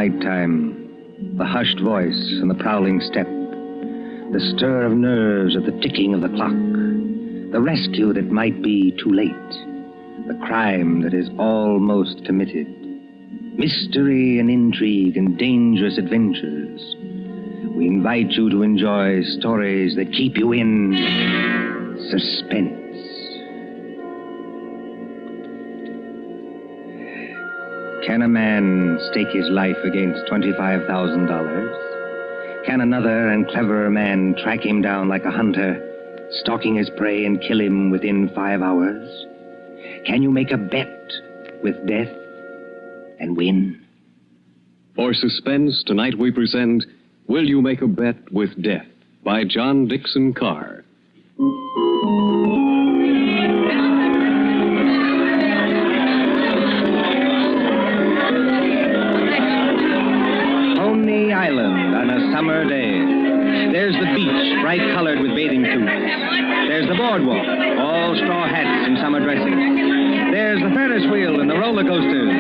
nighttime, the hushed voice and the prowling step, the stir of nerves at the ticking of the clock, the rescue that might be too late, the crime that is almost committed, mystery and intrigue and dangerous adventures. We invite you to enjoy stories that keep you in suspense. Can a man stake his life against $25,000? Can another and cleverer man track him down like a hunter, stalking his prey and kill him within 5 hours? Can you make a bet with death and win? For Suspense, tonight we present Will You Make a Bet with Death by John Dixon Carr. Coney Island on a summer day. There's the beach, bright colored with bathing suits. There's the boardwalk, all straw hats and summer dressing. There's the Ferris wheel and the roller coasters.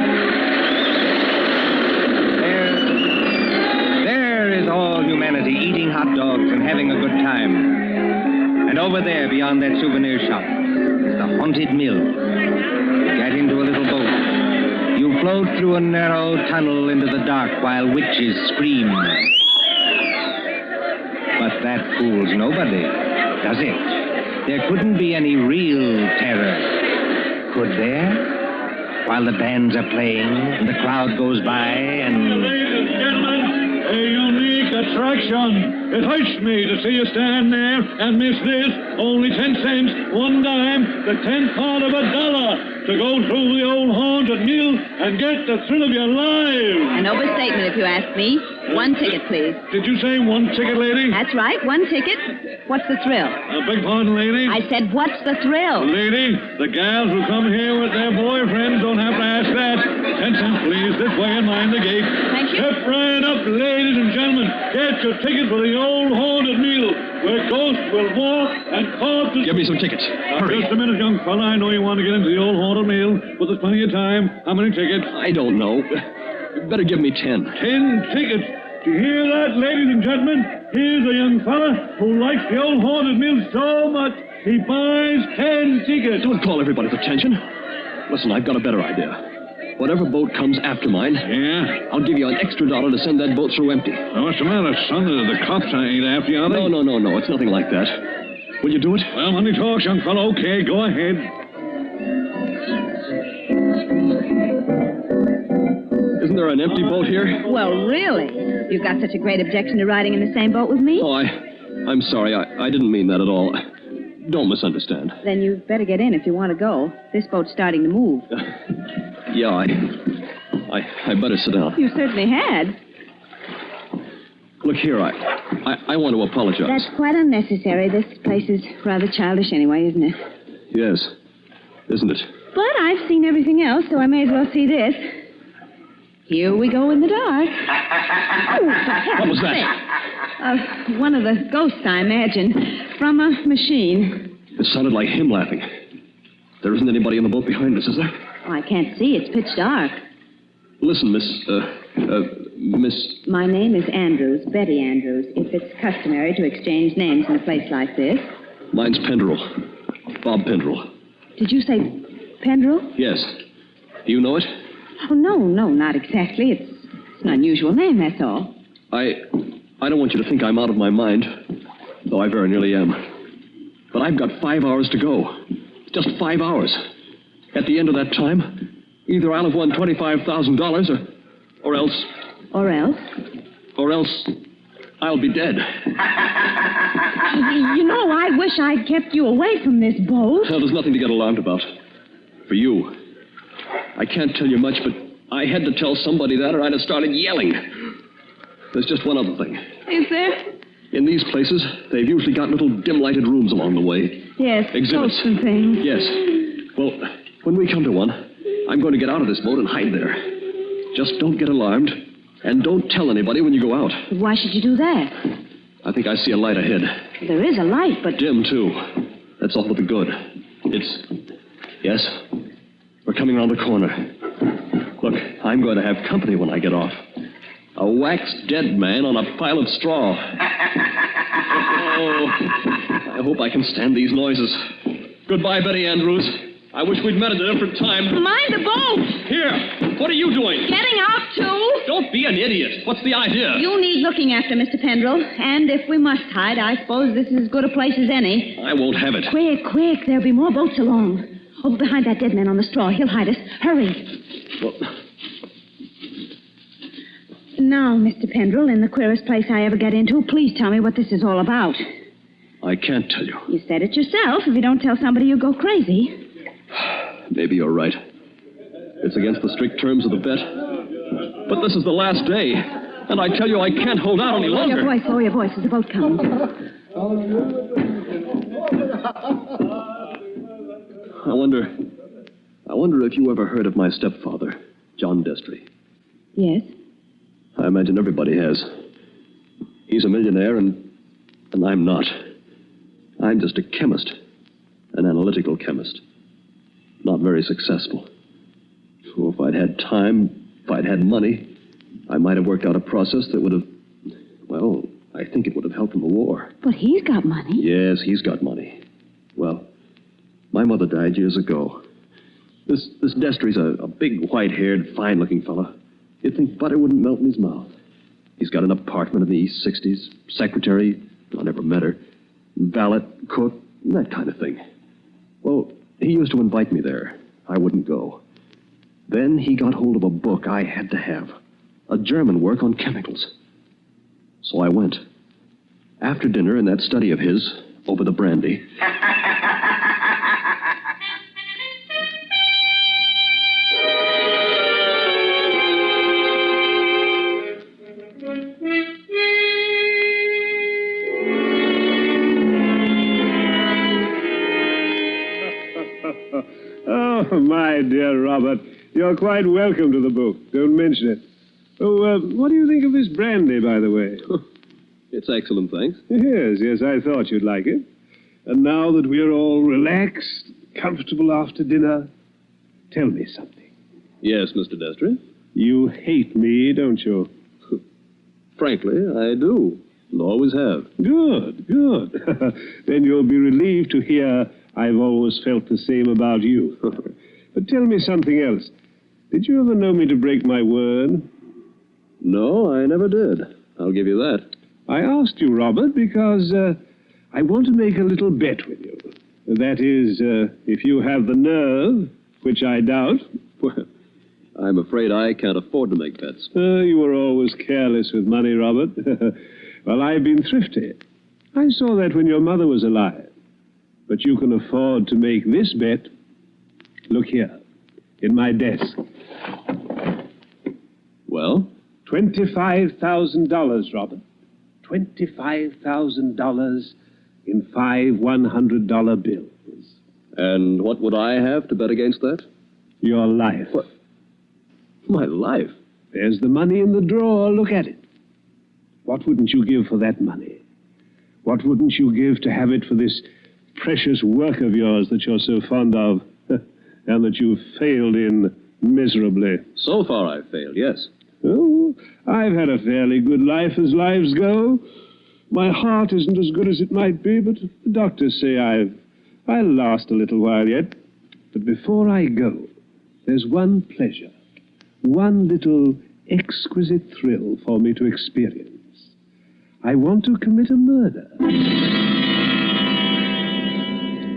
There is all humanity eating hot dogs and having a good time. And over there, beyond that souvenir shop, is the haunted mill. Get into a little boat. You float through a narrow tunnel into the dark while witches scream. But that fools nobody, does it? There couldn't be any real terror, could there? While the bands are playing and the crowd goes by and... Ladies and gentlemen, a unique attraction. It hurts me to see you stand there and miss this. Only 10 cents, 1 dime, the 10th part of $1 to go through the old haunted mill and get the thrill of your life. An overstatement, if you ask me. 1 ticket, please. Did you say 1 ticket, lady? That's right, 1 ticket. What's the thrill? Beg pardon, lady? I said, what's the thrill? Lady, the gals who come here with their boyfriends don't have to ask that. 10 cents, please, this way and mind the gate. Thank you. Step right up, ladies and gentlemen. Get your ticket for the old haunted mill, where ghosts will walk and corpses... Give me some tickets. Hurry. Just a minute, young fella. I know you want to get into the old haunted mill, but there's plenty of time. How many tickets? I don't know. You better give me 10. 10 tickets. Do you hear that, ladies and gentlemen? Here's a young fella who likes the old haunted mill so much, he buys 10 tickets. Don't call everybody's attention. Listen, I've got a better idea. Whatever boat comes after mine, Yeah? I'll give you an extra $1 to send that boat through empty. Now, what's the matter, son? The cops ain't after you, are they? No. It's nothing like that. Will you do it? Well, money talks, young fella. Okay, go ahead. Isn't there an empty boat here? Well, really? You've got such a great objection to riding in the same boat with me? Oh, I'm sorry. I didn't mean that at all. Don't misunderstand. Then you'd better get in if you want to go. This boat's starting to move. Yeah, I better sit down. You certainly had. Look here, I want to apologize. That's quite unnecessary. This place is rather childish anyway, isn't it? Yes, isn't it? But I've seen everything else, so I may as well see this. Here we go in the dark. Oh, What was that? one of the ghosts, I imagine, from a machine. It sounded like him laughing. There isn't anybody in the boat behind us, is there? Oh, I can't see. It's pitch dark. Listen, Miss... My name is Andrews, Betty Andrews. If it's customary to exchange names in a place like this. Mine's Pendrell. Bob Pendrell. Did you say Pendrell? Yes. Do you know it? Oh, no, not exactly. It's an unusual name, that's all. I don't want you to think I'm out of my mind, though I very nearly am. But I've got 5 hours to go. Just 5 hours. At the end of that time, either I'll have won $25,000 or else... Or else? Or else I'll be dead. You know, I wish I'd kept you away from this boat. Well, there's nothing to get alarmed about. For you. I can't tell you much, but I had to tell somebody that or I'd have started yelling. There's just one other thing. Is there? In these places, they've usually got little dim-lighted rooms along the way. Yes, Exhibits. ghosts and things. Yes. Well, when we come to one, I'm going to get out of this boat and hide there. Just don't get alarmed, and don't tell anybody when you go out. But why should you do that? I think I see a light ahead. There is a light, but... Dim, too. That's all for the good. It's... Yes? We're coming around the corner. Look, I'm going to have company when I get off. A waxed dead man on a pile of straw. Oh, I hope I can stand these noises. Goodbye, Betty Andrews. I wish we'd met at a different time. Mind the boat! Here, what are you doing? Getting out, too? Don't be an idiot. What's the idea? You need looking after, Mr. Pendrell. And if we must hide, I suppose this is as good a place as any. I won't have it. Quick. There'll be more boats along. Over behind that dead man on the straw. He'll hide us. Hurry. Well, Now, Mr. Pendrell, in the queerest place I ever get into, please tell me what this is all about. I can't tell you. You said it yourself. If you don't tell somebody, you go crazy. Maybe you're right. It's against the strict terms of the bet. But this is the last day. And I tell you, I can't hold out any longer. Lower your voice. There's a boat coming. I wonder if you ever heard of my stepfather, John Destry. Yes? I imagine everybody has. He's a millionaire, and I'm not. I'm just a chemist, an analytical chemist. Not very successful. So if I'd had time, if I'd had money, I might have worked out a process that would have, well, I think it would have helped in the war. But he's got money. Yes, he's got money. Well, my mother died years ago. This Destry's a big, white-haired, fine-looking fellow. You'd think butter wouldn't melt in his mouth. He's got an apartment in the East 60s, secretary, I never met her, valet, cook, that kind of thing. Well, he used to invite me there. I wouldn't go. Then he got hold of a book I had to have, a German work on chemicals. So I went. After dinner, in that study of his, over the brandy... Oh, my dear Robert, you're quite welcome to the book. Don't mention it. Oh, what do you think of this brandy, by the way? It's excellent, thanks. Yes, I thought you'd like it. And now that we're all relaxed, comfortable after dinner, tell me something. Yes, Mr. Destry? You hate me, don't you? Frankly, I do. And always have. Good. Then you'll be relieved to hear I've always felt the same about you. But tell me something else. Did you ever know me to break my word? No, I never did. I'll give you that. I asked you, Robert, because I want to make a little bet with you. That is, if you have the nerve, which I doubt. Well, I'm afraid I can't afford to make bets. You were always careless with money, Robert. Well, I've been thrifty. I saw that when your mother was alive. But you can afford to make this bet. Look here, in my desk. Well? $25,000, Robert. $25,000 in 5 $100 bills. And what would I have to bet against that? Your life. What? My life? There's the money in the drawer. Look at it. What wouldn't you give for that money? What wouldn't you give to have it for this precious work of yours that you're so fond of and that you've failed in miserably? So far I've failed, yes. Oh, I've had a fairly good life as lives go. My heart isn't as good as it might be, but the doctors say I'll last a little while yet. But before I go, there's one pleasure, one little exquisite thrill for me to experience. I want to commit a murder.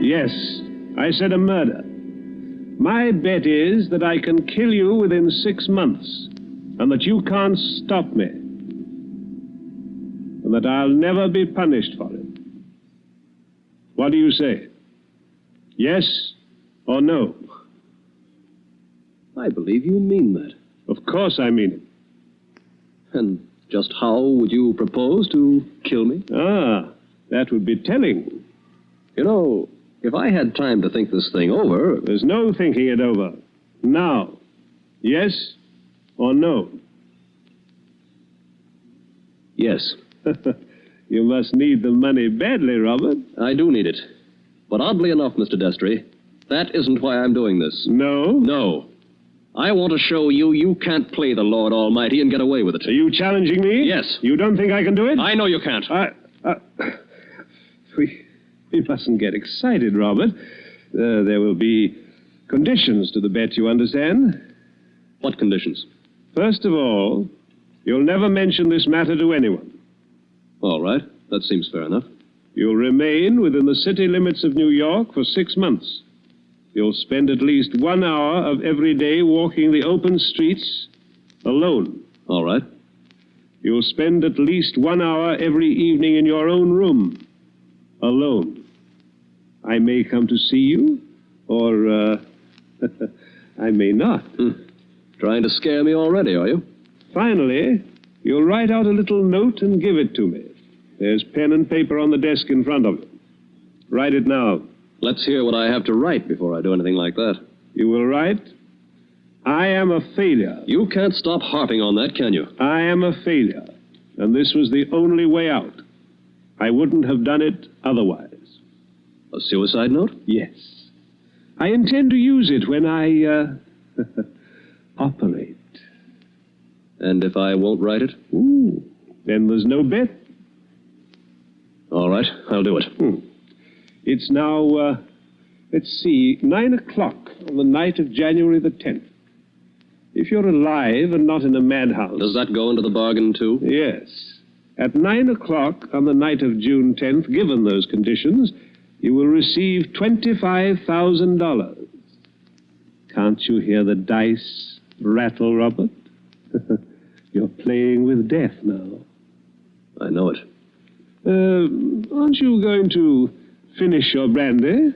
Yes, I said a murder. My bet is that I can kill you within 6 months, and that you can't stop me, and that I'll never be punished for it. What do you say? Yes or no? I believe you mean that. Of course I mean it. And just how would you propose to kill me? Ah, that would be telling. You know, if I had time to think this thing over... There's no thinking it over. Now. Yes or no? Yes. You must need the money badly, Robert. I do need it. But oddly enough, Mr. Destry, that isn't why I'm doing this. No? No. I want to show you you can't play the Lord Almighty and get away with it. Are you challenging me? Yes. You don't think I can do it? I know you can't. We mustn't get excited, Robert. There will be conditions to the bet, you understand? What conditions? First of all, you'll never mention this matter to anyone. All right. That seems fair enough. You'll remain within the city limits of New York for 6 months. You'll spend at least 1 hour of every day walking the open streets alone. All right. You'll spend at least 1 hour every evening in your own room alone. I may come to see you, or I may not. Trying to scare me already, are you? Finally, you'll write out a little note and give it to me. There's pen and paper on the desk in front of you. Write it now. Let's hear what I have to write before I do anything like that. You will write, I am a failure. You can't stop harping on that, can you? I am a failure, and this was the only way out. I wouldn't have done it otherwise. A suicide note? Yes. I intend to use it when I, operate. And if I won't write it? Ooh, then there's no bet. All right, I'll do it. It's now, let's see, 9 o'clock on the night of January the 10th. If you're alive and not in a madhouse... Does that go into the bargain, too? Yes. At 9 o'clock on the night of June 10th, given those conditions, you will receive $25,000. Can't you hear the dice rattle, Robert? You're playing with death now. I know it. Aren't you going to finish your brandy?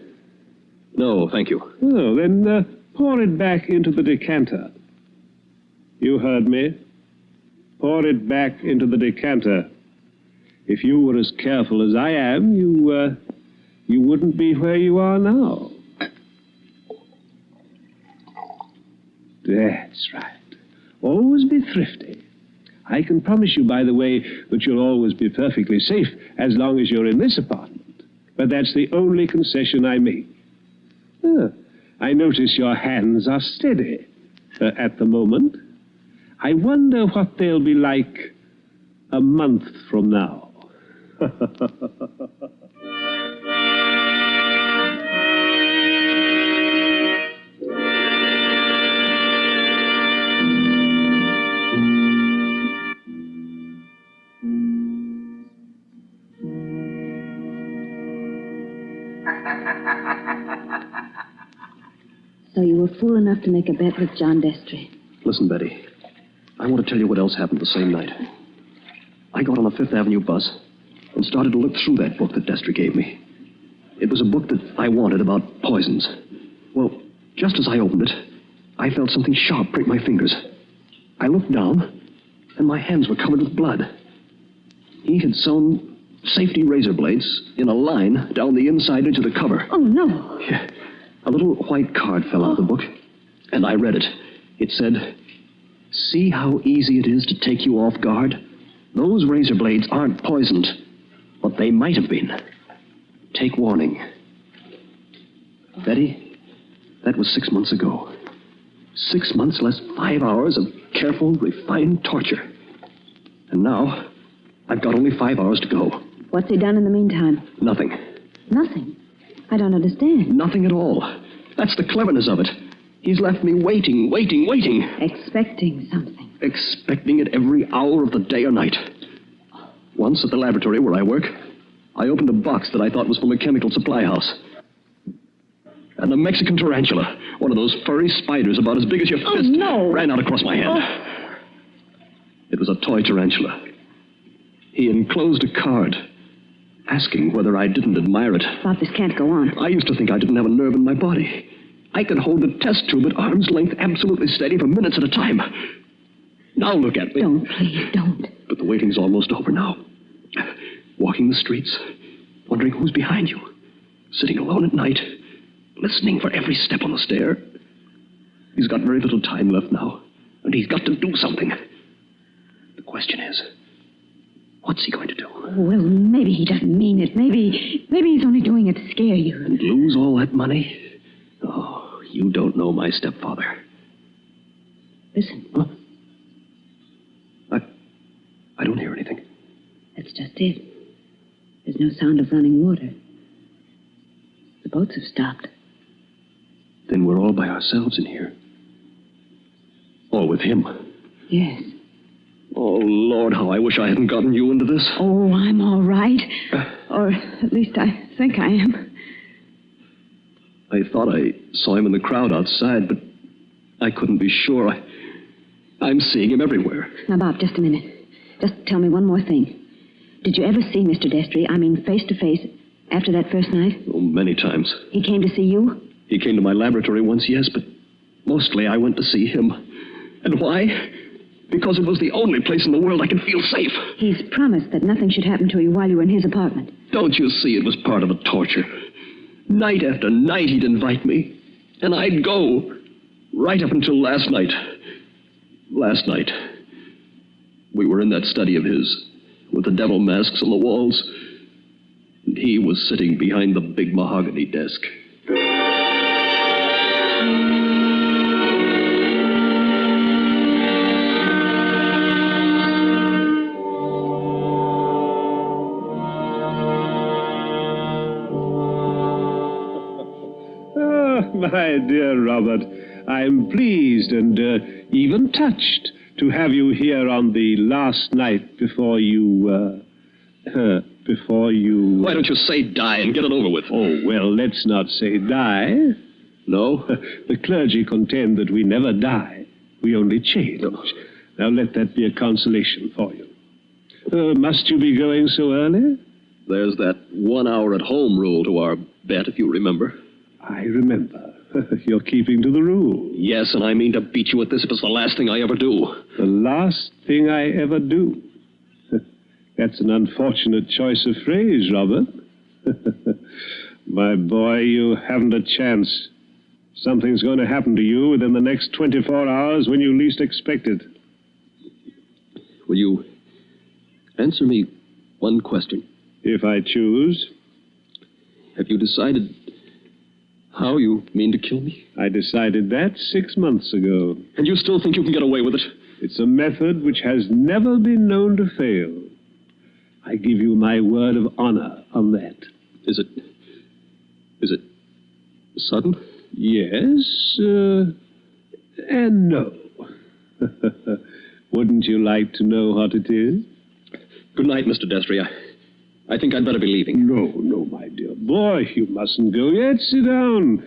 No, thank you. Oh, then pour it back into the decanter. You heard me. Pour it back into the decanter. If you were as careful as I am, you wouldn't be where you are now. That's right. Always be thrifty. I can promise you, by the way, that you'll always be perfectly safe as long as you're in this apartment. But that's the only concession I make. I notice your hands are steady at the moment. I wonder what they'll be like a month from now. So you were fool enough to make a bet with John Destry. Listen, Betty. I want to tell you what else happened the same night. I got on a Fifth Avenue bus and started to look through that book that Destry gave me. It was a book that I wanted about poisons. Well, just as I opened it, I felt something sharp prick my fingers. I looked down, and my hands were covered with blood. He had sewn safety razor blades in a line down the inside edge of the cover. Oh, no. Yeah. A little white card fell out of the book, and I read it. It said, "See how easy it is to take you off guard? Those razor blades aren't poisoned, but they might have been. Take warning." Betty, that was 6 months ago. 6 months less 5 hours of careful, refined torture. And now, I've got only 5 hours to go. What's he done in the meantime? Nothing. Nothing. I don't understand. Nothing at all. That's the cleverness of it. He's left me waiting. Expecting something. Expecting it every hour of the day or night. Once at the laboratory where I work, I opened a box that I thought was from a chemical supply house. And the Mexican tarantula, one of those furry spiders about as big as your fist, ran out across my hand. It was a toy tarantula. He enclosed a card asking whether I didn't admire it. Bob, this can't go on. I used to think I didn't have a nerve in my body. I could hold the test tube at arm's length absolutely steady for minutes at a time. Now look at me. Don't, please, don't. But the waiting's almost over now. Walking the streets, wondering who's behind you. Sitting alone at night, listening for every step on the stair. He's got very little time left now, and he's got to do something. The question is, what's he going to do? Well, maybe he doesn't mean it. Maybe he's only doing it to scare you. And lose all that money? Oh, you don't know my stepfather. Listen. Huh? I don't hear anything. That's just it. There's no sound of running water. The boats have stopped. Then we're all by ourselves in here. All with him. Yes. Oh, Lord, how I wish I hadn't gotten you into this. Oh, I'm all right. Or at least I think I am. I thought I saw him in the crowd outside, but I couldn't be sure. I'm seeing him everywhere. Now, Bob, just a minute. Just tell me one more thing. Did you ever see Mr. Destry, I mean face to face, after that first night? Oh, many times. He came to see you? He came to my laboratory once, yes, but mostly I went to see him. And why? Because it was the only place in the world I could feel safe. He's promised that nothing should happen to you while you were in his apartment. Don't you see it was part of a torture? Night after night he'd invite me, and I'd go, right up until last night. Last night. We were in that study of his, with the devil masks on the walls, and he was sitting behind the big mahogany desk. My dear Robert, I'm pleased and even touched to have you here on the last night before you... Why don't you say die and get it over with? Oh, well, let's not say die. No? The clergy contend that we never die. We only change. Now let that be a consolation for you. Must you be going so early? There's that 1 hour at home rule to our bet, if you remember. I remember. You're keeping to the rule. Yes, and I mean to beat you at this if it's the last thing I ever do. The last thing I ever do. That's an unfortunate choice of phrase, Robert. My boy, you haven't a chance. Something's going to happen to you within the next 24 hours when you least expect it. Will you answer me one question? If I choose. Have you decided how you mean to kill me? I decided that 6 months ago. And you still think you can get away with it? It's a method which has never been known to fail. I give you my word of honor on that. Is it sudden? Yes, and no. Wouldn't you like to know what it is? Good night, Mr. Destry. I think I'd better be leaving. No, my dear boy, you mustn't go yet. Sit down.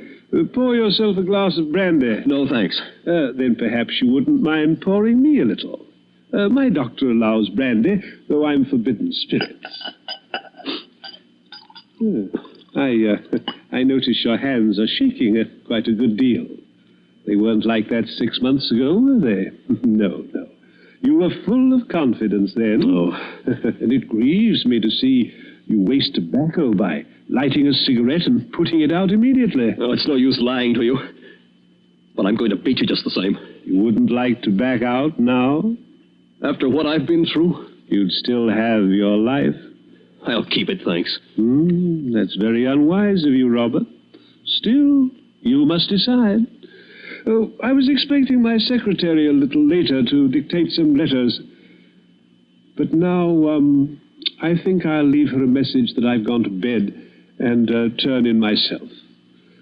Pour yourself a glass of brandy. No, thanks. Then perhaps you wouldn't mind pouring me a little. My doctor allows brandy, though I'm forbidden spirits. I notice your hands are shaking quite a good deal. They weren't like that 6 months ago, were they? No. You were full of confidence then. Oh. And it grieves me to see you waste tobacco by lighting a cigarette and putting it out immediately. Oh, it's no use lying to you. But I'm going to beat you just the same. You wouldn't like to back out now? After what I've been through? You'd still have your life. I'll keep it, thanks. That's very unwise of you, Robert. Still, you must decide. Oh, I was expecting my secretary a little later to dictate some letters. But now, I think I'll leave her a message that I've gone to bed and turn in myself.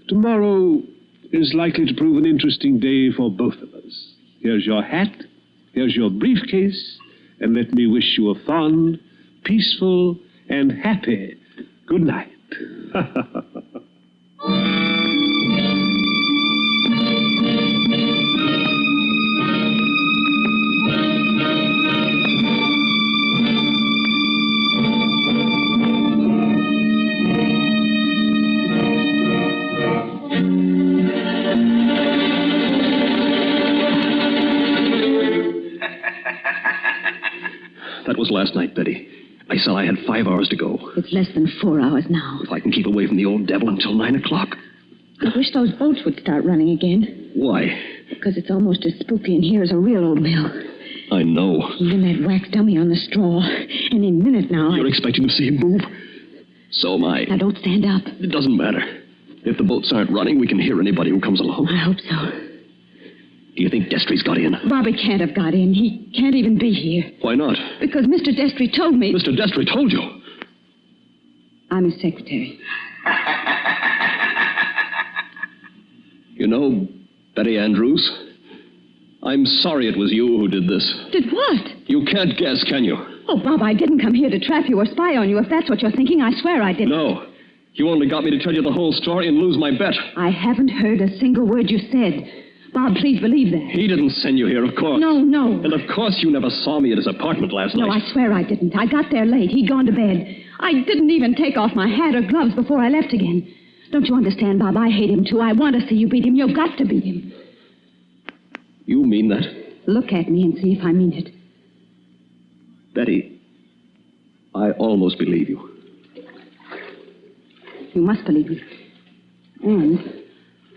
Tomorrow is likely to prove an interesting day for both of us. Here's your hat, here's your briefcase, and let me wish you a fond, peaceful, and happy good night. That was last night, Betty. I said I had 5 hours to go. It's less than 4 hours now. If I can keep away from the old devil until 9 o'clock. I wish those boats would start running again. Why? Because it's almost as spooky in here as a real old mill. I know. Even that wax dummy on the straw. Any minute now. You're expecting to see him move? So am I. Now, don't stand up. It doesn't matter. If the boats aren't running, we can hear anybody who comes along. I hope so. Do you think Destry's got in? Bobby can't have got in. He can't even be here. Why not? Because Mr. Destry told me... Mr. Destry told you. I'm his secretary. You know, Betty Andrews, I'm sorry it was you who did this. Did what? You can't guess, can you? Oh, Bob, I didn't come here to trap you or spy on you. If that's what you're thinking, I swear I didn't. No. You only got me to tell you the whole story and lose my bet. I haven't heard a single word you said. Bob, please believe that. He didn't send you here, of course. No. And of course you never saw me at his apartment last night. No, I swear I didn't. I got there late. He'd gone to bed. I didn't even take off my hat or gloves before I left again. Don't you understand, Bob? I hate him, too. I want to see you beat him. You've got to beat him. You mean that? Look at me and see if I mean it. Betty, I almost believe you. You must believe me. And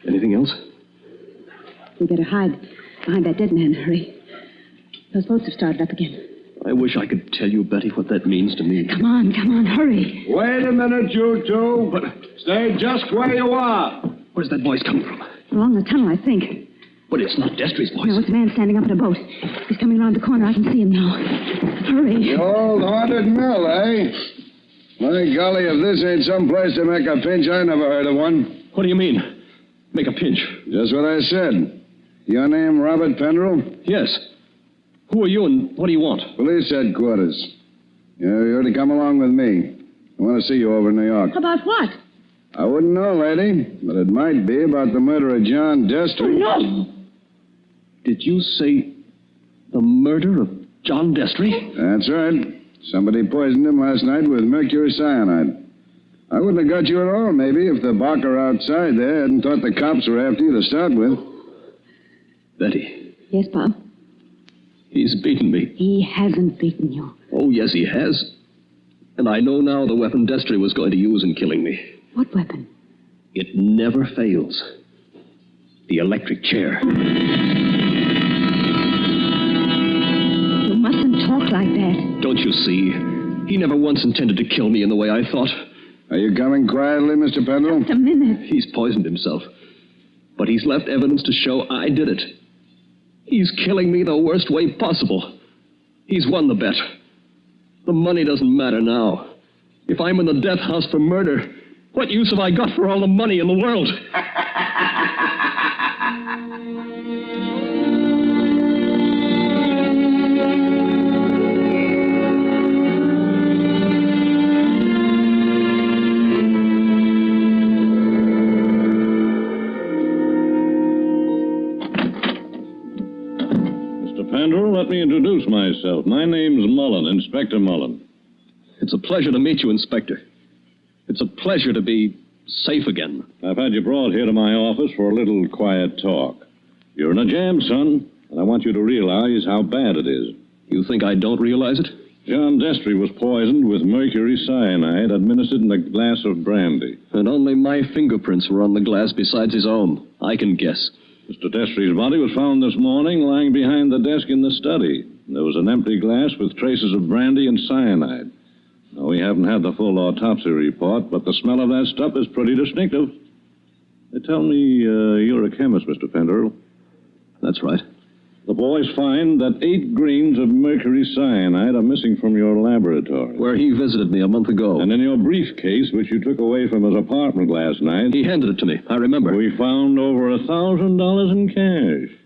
Anything else? we better hide behind that dead man in a hurry. Those boats have started up again. I wish I could tell you, Betty, what that means to me. Come on, hurry. Wait a minute, you two. But Stay just where you are. where's that voice coming from? Along the tunnel, I think. But it's not Destry's voice. No, it's a man standing up in a boat. He's coming around the corner. I can see him now. Hurry. The old haunted mill, eh? My golly, if this ain't some place to make a pinch, I never heard of one. What do you mean? Make a pinch? Just what I said. Your name, Robert Pendrell? Yes. Who are you and what do you want? Police headquarters. You're to come along with me. I want to see you over in New York. About what? I wouldn't know, lady, but it might be about the murder of John Destry. Oh, no. Did you say the murder of John Destry? That's right. Somebody poisoned him last night with mercury cyanide. I wouldn't have got you at all, maybe, if the barker outside there hadn't thought the cops were after you to start with. Betty, Yes, Bob? he's beaten me. He hasn't beaten you. Oh, yes, he has. And I know now the weapon Destry was going to use in killing me. What weapon? It never fails. The electric chair. You mustn't talk like that. Don't you see? He never once intended to kill me in the way I thought. Are you coming quietly, Mr. Pendrell? Just a minute. He's poisoned himself. But he's left evidence to show I did it. He's killing me the worst way possible. He's won the bet. The money doesn't matter now. If I'm in the death house for murder, what use have I got for all the money in the world? Mr. Pendrell, let me introduce myself. My name's Mullen, Inspector Mullen. It's a pleasure to meet you, Inspector. It's a pleasure to be safe again. I've had you brought here to my office for a little quiet talk. You're in a jam, son, and I want you to realize how bad it is. You think I don't realize it? John Destry was poisoned with mercury cyanide administered in a glass of brandy. And only my fingerprints were on the glass besides his own. I can guess. Mr. Destry's body was found this morning lying behind the desk in the study. There was an empty glass with traces of brandy and cyanide. Now, we haven't had the full autopsy report, but the smell of that stuff is pretty distinctive. They tell me you're a chemist, Mr. Pendrell. That's right. The boys find that 8 grains of mercury cyanide are missing from your laboratory. Where he visited me a month ago. And in your briefcase, which you took away from his apartment last night, He handed it to me. I remember. we found over $1,000 in cash.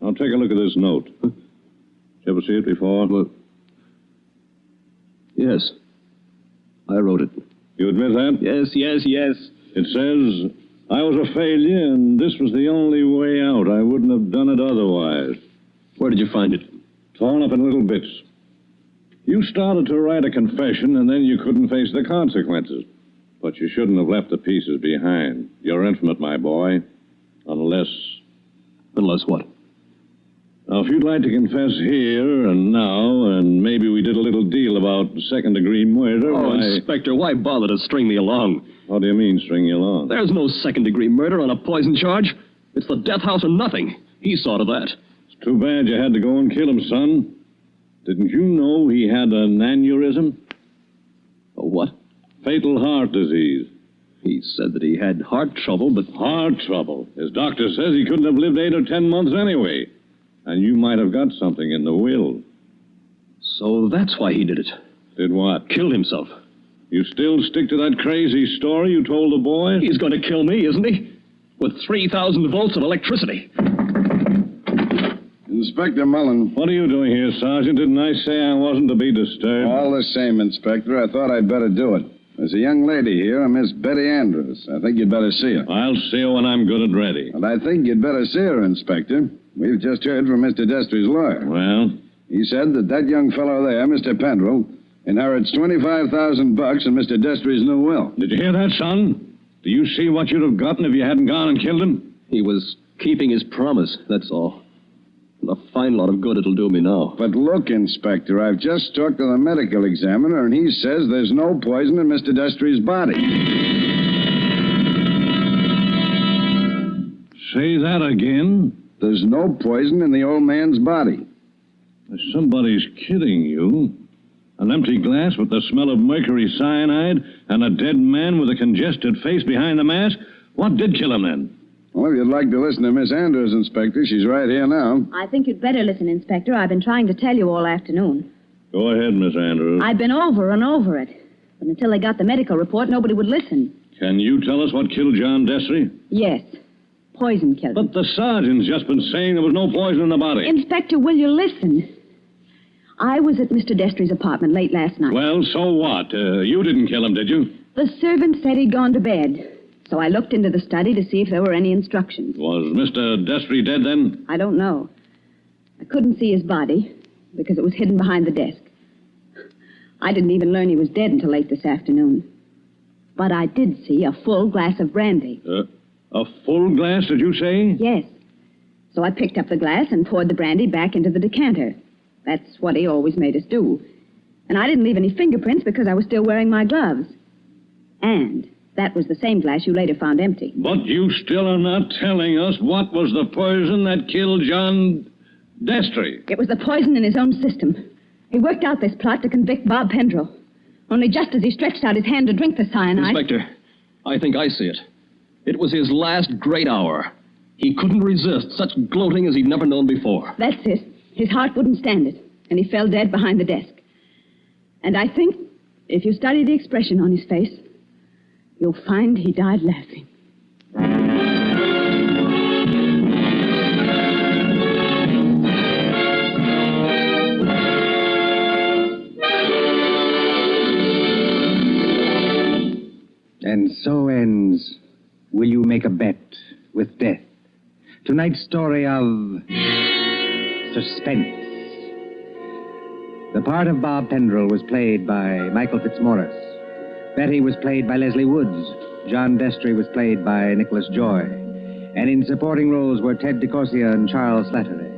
Now, take a look at this note. Did you ever see it before? Well, yes. I wrote it. You admit that? Yes. It says, I was a failure, and this was the only way out. I wouldn't have done it otherwise. Where did you find it? Torn up in little bits. You started to write a confession, and then you couldn't face the consequences. But you shouldn't have left the pieces behind. You're infinite, my boy. Unless... Unless what? Now, if you'd like to confess here and now, and maybe we did a little deal about second-degree murder, Oh, why... Inspector, why bother to string me along? How do you mean, string you along? There's no second-degree murder on a poison charge. It's the death house or nothing. He saw to that. It's too bad you had to go and kill him, son. Didn't you know he had an aneurysm? A what? Fatal heart disease. He said that he had heart trouble, but... Heart trouble. His doctor says he couldn't have lived 8 or 10 months anyway. And you might have got something in the will. So that's why he did it. Did what? Killed himself. You still stick to that crazy story you told the boy? He's going to kill me, isn't he? With 3,000 volts of electricity. Inspector Mullen. What are you doing here, Sergeant? Didn't I say I wasn't to be disturbed? All the same, Inspector, I thought I'd better do it. There's a young lady here, a Miss Betty Andrews. I think you'd better see her. I'll see her when I'm good and ready. And I think you'd better see her, Inspector. We've just heard from Mr. Destry's lawyer. Well? He said that young fellow there, Mr. Pendrell, inherits $25,000 in Mr. Destry's new will. Did you hear that, son? Do you see what you'd have gotten if you hadn't gone and killed him? He was keeping his promise, that's all. And a fine lot of good it'll do me now. But look, Inspector, I've just talked to the medical examiner, and he says there's no poison in Mr. Destry's body. Say that again? There's no poison in the old man's body. Somebody's kidding you. An empty glass with the smell of mercury cyanide and a dead man with a congested face behind the mask? What did kill him then? Well, if you'd like to listen to Miss Andrews, Inspector, she's right here now. I think you'd better listen, Inspector. I've been trying to tell you all afternoon. Go ahead, Miss Andrews. I've been over and over it. But until they got the medical report, nobody would listen. Can you tell us what killed John Destry? Yes. Poison killed him. But the sergeant's just been saying there was no poison in the body. Inspector, will you listen? I was at Mr. Destry's apartment late last night. Well, so what? You didn't kill him, did you? The servant said he'd gone to bed. So I looked into the study to see if there were any instructions. Was Mr. Destry dead then? I don't know. I couldn't see his body because it was hidden behind the desk. I didn't even learn he was dead until late this afternoon. But I did see a full glass of brandy. A full glass, did you say? Yes. So I picked up the glass and poured the brandy back into the decanter. That's what he always made us do. And I didn't leave any fingerprints because I was still wearing my gloves. And that was the same glass you later found empty. But you still are not telling us what was the poison that killed John Destry. It was the poison in his own system. He worked out this plot to convict Bob Pendrell. Only just as he stretched out his hand to drink the cyanide... Inspector, I think I see it. It was his last great hour. He couldn't resist such gloating as he'd never known before. That's it. His heart wouldn't stand it, and he fell dead behind the desk. And I think, if you study the expression on his face, you'll find he died laughing. And so ends Will You Make a Bet with Death? Tonight's story of Suspense. The part of Bob Pendrell was played by Michael Fitzmaurice. Betty was played by Leslie Woods. John Destry was played by Nicholas Joy. And in supporting roles were Ted DeCorsia and Charles Slattery.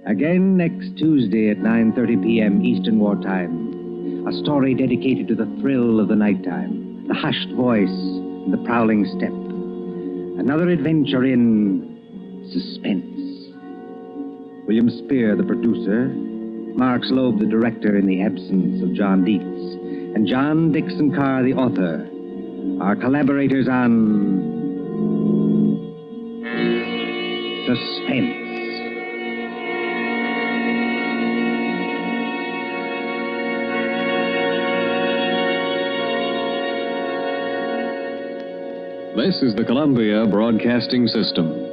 Again next Tuesday at 9:30 p.m. Eastern Wartime. A story dedicated to the thrill of the nighttime, the hushed voice, and the prowling step. Another adventure in Suspense. William Spear, the producer, Mark Slobe, the director in the absence of John Dietz, and John Dixon Carr, the author, are collaborators on Suspense. This is the Columbia Broadcasting System.